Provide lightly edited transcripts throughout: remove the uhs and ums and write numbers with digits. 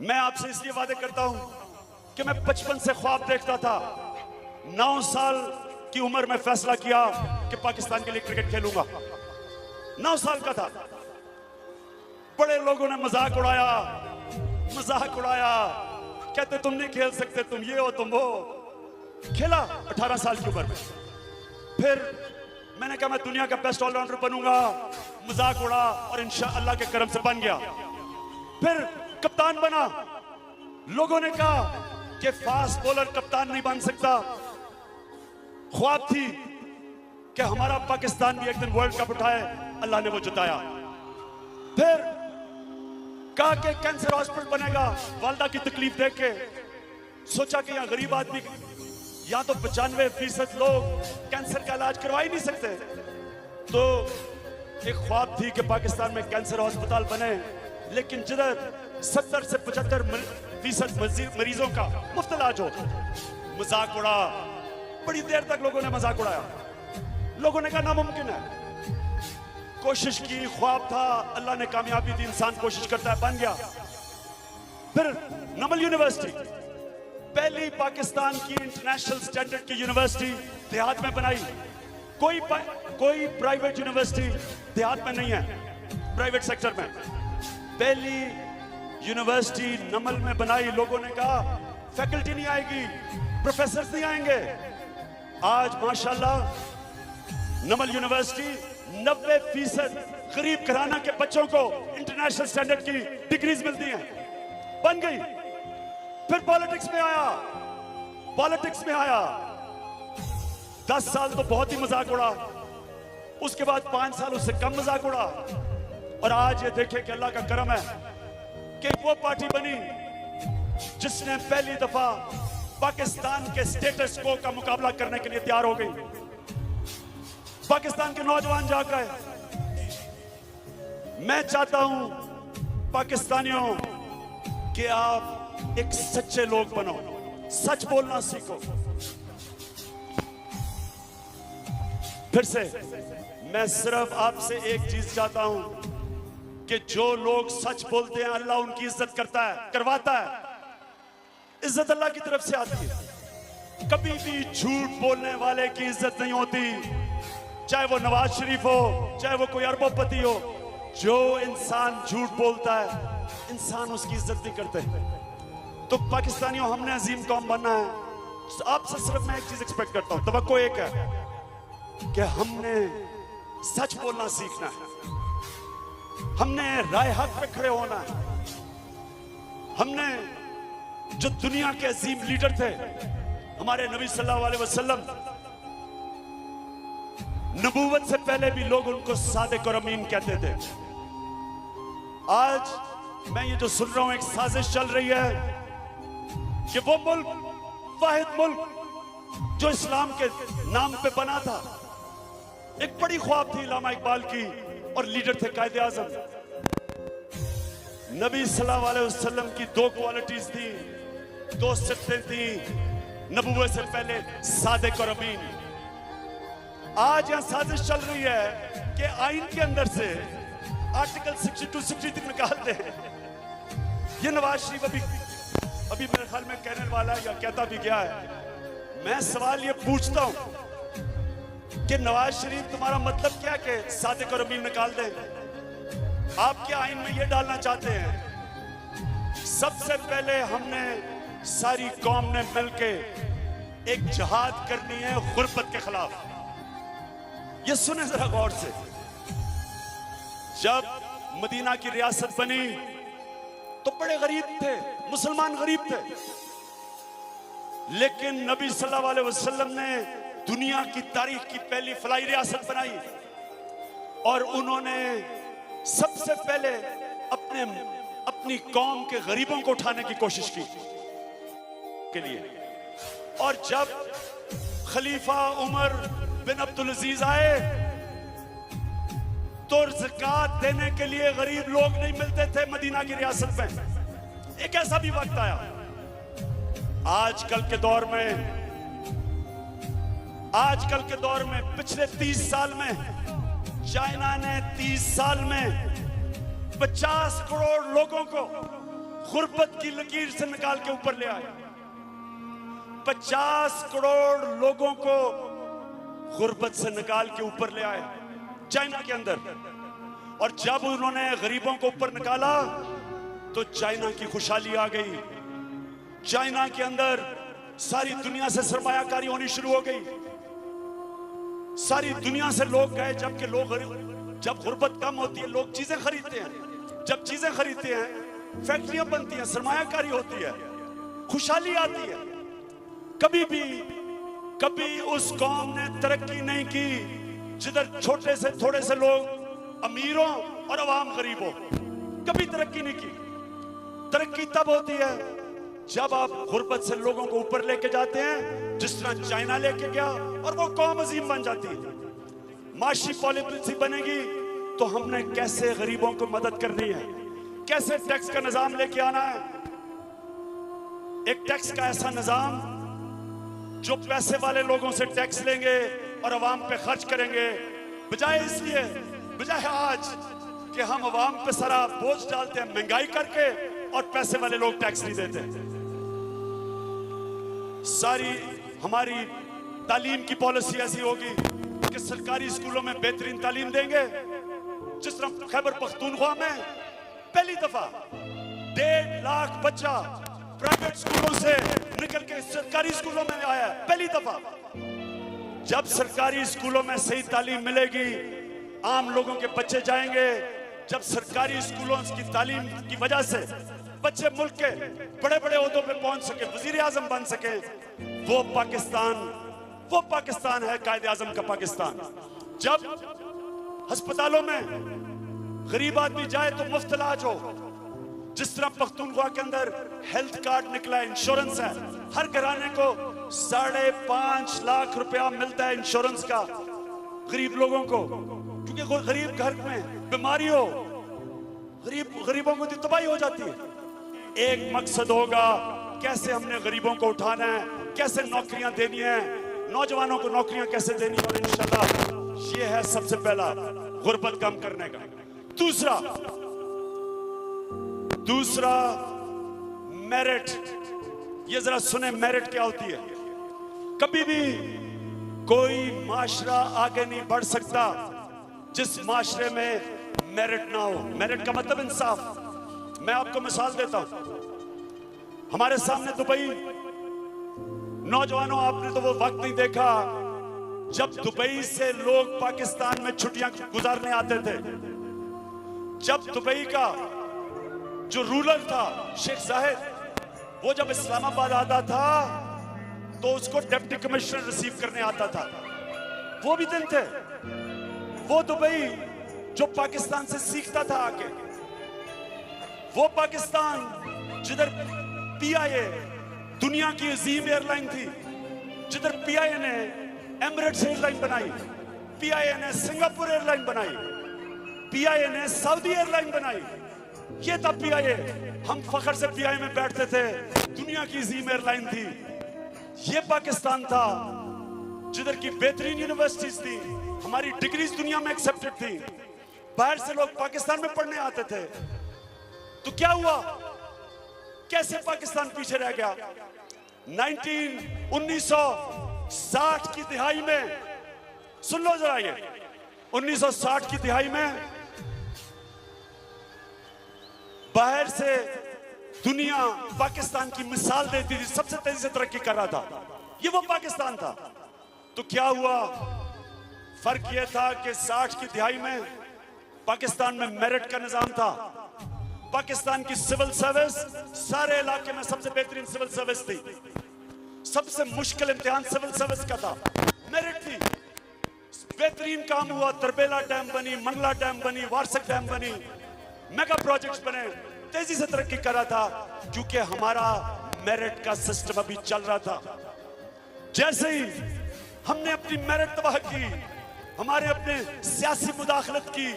मैं आपसे इसलिए वादे करता हूं कि मैं बचपन से ख्वाब देखता था। 9 साल की उम्र में फैसला किया कि पाकिस्तान के लिए क्रिकेट खेलूंगा। 9 साल का था। बड़े लोगों ने मजाक उड़ाया, कहते तुम नहीं खेल सकते, तुम ये हो तुम वो। खेला 18 साल की उम्र में। फिर मैंने कहा मैं दुनिया का बेस्ट ऑलराउंडर बनूंगा। मजाक उड़ा और इंशाअल्लाह के करम से बन गया। फिर कप्तान बना। लोगों ने कहा कि फास्ट बॉलर कप्तान नहीं बन सकता। ख्वाब थी कि हमारा पाकिस्तान भी एक दिन वर्ल्ड कप उठाए। अल्लाह ने वो जिताया। फिर कहा कि कैंसर हॉस्पिटल बनेगा। वालदा की तकलीफ देख के सोचा कि यहाँ गरीब आदमी, यहाँ तो 95% लोग कैंसर का इलाज करवा ही नहीं सकते। तो एक ख्वाब थी कि पाकिस्तान में कैंसर हॉस्पिटल बने, लेकिन जिधर 70 से 75% मरीजों का मुफ्त इलाज हो। मजाक उड़ा, बड़ी देर तक लोगों ने मजाक उड़ाया। लोगों ने कहा नामुमकिन है। कोशिश की, ख्वाब था, अल्लाह ने कामयाबी दी। इंसान कोशिश करता है, बन गया। फिर नमल यूनिवर्सिटी, पहली पाकिस्तान की इंटरनेशनल स्टैंडर्ड की यूनिवर्सिटी देहात में बनाई। कोई प्राइवेट यूनिवर्सिटी देहात में नहीं है, प्राइवेट सेक्टर में। पहली यूनिवर्सिटी नमल में बनाई। लोगों ने कहा फैकल्टी नहीं आएगी, प्रोफेसर नहीं आएंगे। आज माशाल्लाह नमल यूनिवर्सिटी 90% गरीब घराना के बच्चों को इंटरनेशनल स्टैंडर्ड की डिग्रीज मिलती हैं, बन गई। फिर पॉलिटिक्स में आया। 10 साल तो बहुत ही मजाक उड़ा। उसके बाद 5 साल उससे कम मजाक उड़ा। और आज ये देखें कि अल्लाह का करम है कि वो पार्टी बनी जिसने पहली दफा पाकिस्तान के स्टेटस को का मुकाबला करने के लिए तैयार हो गई। पाकिस्तान के नौजवान जाग गए। मैं चाहता हूं पाकिस्तानियों कि आप एक सच्चे लोग बनो, सच बोलना सीखो। फिर से मैं सिर्फ आपसे एक चीज चाहता हूं कि जो लोग सच बोलते हैं अल्लाह उनकी इज्जत करवाता है। इज्जत अल्लाह की तरफ से आती है। कभी भी झूठ बोलने वाले की इज्जत नहीं होती, चाहे वो नवाज शरीफ हो, चाहे वो कोई अरबोपति हो। जो इंसान झूठ बोलता है, इंसान उसकी इज्जत नहीं करते। तो पाकिस्तानियों, हमने अजीम कौम बनना है। आपसे सिर्फ मैं एक चीज एक्सपेक्ट करता हूं, तवक्को एक है कि हमने सच बोलना सीखना है। हमने राय हक पे खड़े होना है। हमने जो दुनिया के अजीम लीडर थे, हमारे नबी सल्लल्लाहु अलैहि वसल्लम, नबूवत से पहले भी लोग उनको सादिक और अमीन कहते थे। आज मैं ये जो सुन रहा हूं, एक साजिश चल रही है कि वो मुल्क, वाहिद मुल्क जो इस्लाम के नाम पे बना था। एक बड़ी ख्वाब थी इल्लामा इकबाल की, और लीडर थे कायदे आजम। नबी सल्लल्लाहु अलैहि वसल्लम की 2 क्वालिटीज थी, 2 सिफ़तें थी नबूवत से पहले, सादिक और अमीन। आज यहां साजिश चल रही है कि आइन के अंदर से आर्टिकल 62, 63 निकाल दे। ये नवाज शरीफ अभी मेरे ख्याल में कहने वाला है या कहता भी गया है। मैं सवाल ये पूछता हूं कि नवाज शरीफ, तुम्हारा मतलब क्या कि सादिक और अमीन निकाल दें? आप क्या आइन में ये डालना चाहते हैं? सबसे पहले हमने सारी कौम ने मिलके एक जिहाद करनी है गुर्बत के खिलाफ। ये सुने जरा गौर से। जब मदीना की रियासत बनी तो बड़े गरीब थे, मुसलमान गरीब थे, लेकिन नबी सल्लल्लाहु अलैहि वसल्लम ने दुनिया की तारीख की पहली फलाई रियासत बनाई। और उन्होंने सबसे पहले अपनी कौम के गरीबों को उठाने की कोशिश की के लिए। और जब खलीफा उमर बिन अब्दुल अजीज आए तो ज़कात देने के लिए गरीब लोग नहीं मिलते थे मदीना की रियासत में। एक ऐसा भी वक्त आया। आजकल के दौर में पिछले 30 साल में चाइना ने 30 साल में 50 करोड़ लोगों को गुर्बत की लकीर से निकाल के ऊपर ले आए। 50 करोड़ लोगों को गुर्बत से निकाल के ऊपर ले आए चाइना के अंदर। और जब उन्होंने गरीबों को ऊपर निकाला तो चाइना की खुशहाली आ गई। चाइना के अंदर सारी दुनिया से सरमायाकारी होनी शुरू हो गई। सारी दुनिया से लोग गए, जबकि जब गुर्बत कम होती है लोग चीजें खरीदते हैं। जब चीजें खरीदते हैं फैक्ट्रियां बनती हैं, सरमायाकारी होती है, खुशहाली आती है। कभी उस कौम ने तरक्की नहीं की जिधर छोटे से थोड़े से लोग अमीरों और अवाम गरीबों, कभी तरक्की नहीं की। तरक्की तब होती है जब आप गुर्बत से लोगों को ऊपर लेके जाते हैं, जिस तरह चाइना लेके गया, और वो कौम अजीम बन जाती है। माशी पॉलिसी बनेगी तो हमने कैसे गरीबों को मदद करनी है, कैसे टैक्स का निजाम लेके आना है। एक टैक्स का ऐसा निजाम जो पैसे वाले लोगों से टैक्स लेंगे और अवाम पे खर्च करेंगे, बजाय आज कि हम अवाम पे सारा बोझ डालते हैं महंगाई करके और पैसे वाले लोग टैक्स नहीं देते। सारी हमारी तालीम की पॉलिसी ऐसी होगी कि सरकारी स्कूलों में बेहतरीन तालीम देंगे। जिस तरह खैबर पख्तूनख्वा में पहली दफा 1.5 लाख बच्चा प्राइवेट स्कूलों से निकल के सरकारी स्कूलों में आया है, पहली दफा। जब सरकारी स्कूलों में सही तालीम मिलेगी, आम लोगों के बच्चे जाएंगे। जब सरकारी स्कूलों की तालीम की वजह से बच्चे मुल्क के बड़े बड़े ओहदों पे पहुंच सके, वजीर आजम बन सके, वो पाकिस्तान है कायदे आजम का पाकिस्तान। जब अस्पतालों में गरीब आदमी जाए तो मुफ्त इलाज हो, जिस तरह पख्तूनख्वा के अंदर हेल्थ कार्ड निकला, इंश्योरेंस है, हर घराने को 5.5 लाख रुपया मिलता है इंश्योरेंस का गरीब लोगों को। क्योंकि कोई गरीब घर में बीमारी हो, गरीबों को तबाही हो जाती है। एक मकसद होगा, कैसे हमने गरीबों को उठाना है, कैसे नौकरियां देनी है, नौजवानों को नौकरियां कैसे देनी है। और इंशाल्लाह ये है सबसे पहला गुर्बत कम करने का। दूसरा मेरिट। ये जरा सुने मेरिट क्या होती है। कभी भी कोई माशरा आगे नहीं बढ़ सकता जिस माशरे में मेरिट ना हो। मेरिट का मतलब इंसाफ। मैं आपको मिसाल देता हूं। हमारे सामने दुबई, नौजवानों आपने तो वो वक्त नहीं देखा जब दुबई से लोग पाकिस्तान में छुट्टियां गुजारने आते थे। जब दुबई का जो रूलर था शेख जाहिद, वो जब इस्लामाबाद आता था तो उसको डिप्टी कमिश्नर रिसीव करने आता था। वो भी दिन थे। वो दुबई जो पाकिस्तान से सीखता था आके, वो पाकिस्तान जिधर पीआईए दुनिया की अजीम एयरलाइन थी, जिधर पीआईए ने एमिरेट्स एयरलाइन बनाई, पीआईए ने सिंगापुर एयरलाइन बनाई, पीआईए ने सऊदी एयरलाइन बनाई। ये था पीआईए। हम फख्र से पीआईए में बैठते थे, दुनिया की अजीम एयरलाइन थी। ये पाकिस्तान था जिधर की बेहतरीन यूनिवर्सिटीज थी, हमारी डिग्रीज दुनिया में एक्सेप्टेड थी। बाहर से लोग पाकिस्तान में पढ़ने आते थे। तो क्या हुआ, कैसे पाकिस्तान पीछे रह गया? 1960 की दिहाई में, सुन लो जरा, ये 1960 की दिहाई में बाहर से दुनिया पाकिस्तान की मिसाल देती थी, सबसे तेजी से तरक्की कर रहा था। ये वो पाकिस्तान था। तो क्या हुआ? फर्क यह था कि 60 की दिहाई में पाकिस्तान में मेरिट का निजाम था। पाकिस्तान की सिविल सर्विस सारे इलाके में सबसे बेहतरीन सिविल सर्विस थी। सबसे मुश्किल इम्तिहान सिविल सर्विस का था, मेरिट थी। बेहतरीन काम हुआ, तरबेला डैम बनी, मंगला डैम बनी, वारसक डैम बनी, मेगा प्रोजेक्ट्स बने, तेजी से तरक्की कर रहा था क्योंकि हमारा मेरिट का सिस्टम अभी चल रहा था। जैसे ही हमने अपनी मेरिट तबाह की, हमारे अपने सियासी मुदाखलत की,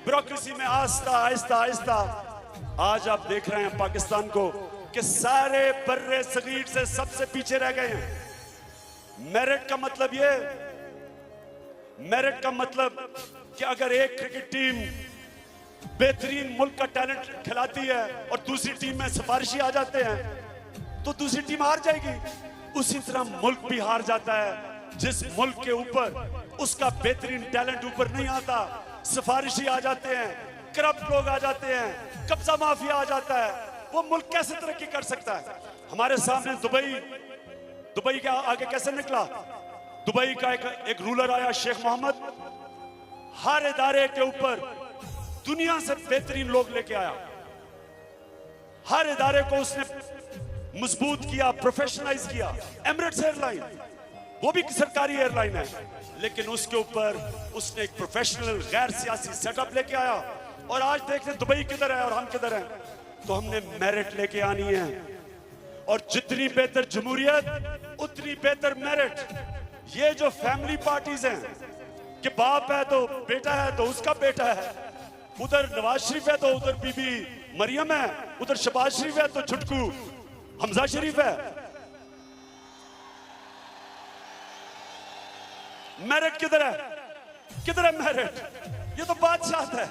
ब्यूरोक्रेसी में आहिस्ता आहिस्ता आहिस्ता आज आप देख रहे हैं पाकिस्तान को कि सारे बर्रे सगीर से सबसे पीछे रह गए हैं। मेरिट का मतलब ये, मेरिट का मतलब कि अगर एक क्रिकेट टीम बेहतरीन मुल्क का टैलेंट खिलाती है और दूसरी टीम में सिफारिशी आ जाते हैं तो दूसरी टीम हार जाएगी। उसी तरह मुल्क भी हार जाता है जिस मुल्क के ऊपर उसका बेहतरीन टैलेंट ऊपर नहीं आता, सिफारिशी आ जाते हैं, करप्ट लोग आ जाते हैं, कब्जा माफिया आ जाता है, वो मुल्क कैसे तरक्की कर सकता है? हमारे सामने दुबई का आगे कैसे निकला? दुबई का एक रूलर आया, शेख मोहम्मद, हर इदारे के ऊपर दुनिया से बेहतरीन लोग लेके आया, हर इदारे को उसने मजबूत किया, प्रोफेशनलाइज किया। एमिरेट्स एयरलाइन, वो भी सरकारी एयरलाइन है, लेकिन उसके ऊपर उसने एक प्रोफेशनल गैर सियासी सेटअप लेके आया। और आज देखते दुबई किधर है और हम किधर हैं। तो हमने मेरिट लेके आनी है, और जितनी बेहतर जमहूरियत उतनी बेहतर मेरिट। ये जो फैमिली पार्टीज हैं कि बाप है तो बेटा है तो उसका बेटा है, उधर नवाज शरीफ है तो उधर बीबी मरियम है, उधर शहबाज शरीफ है तो छुटकू हमजा शरीफ है। मेरिट किधर है? किधर है मेरिट? ये तो बादशाह है।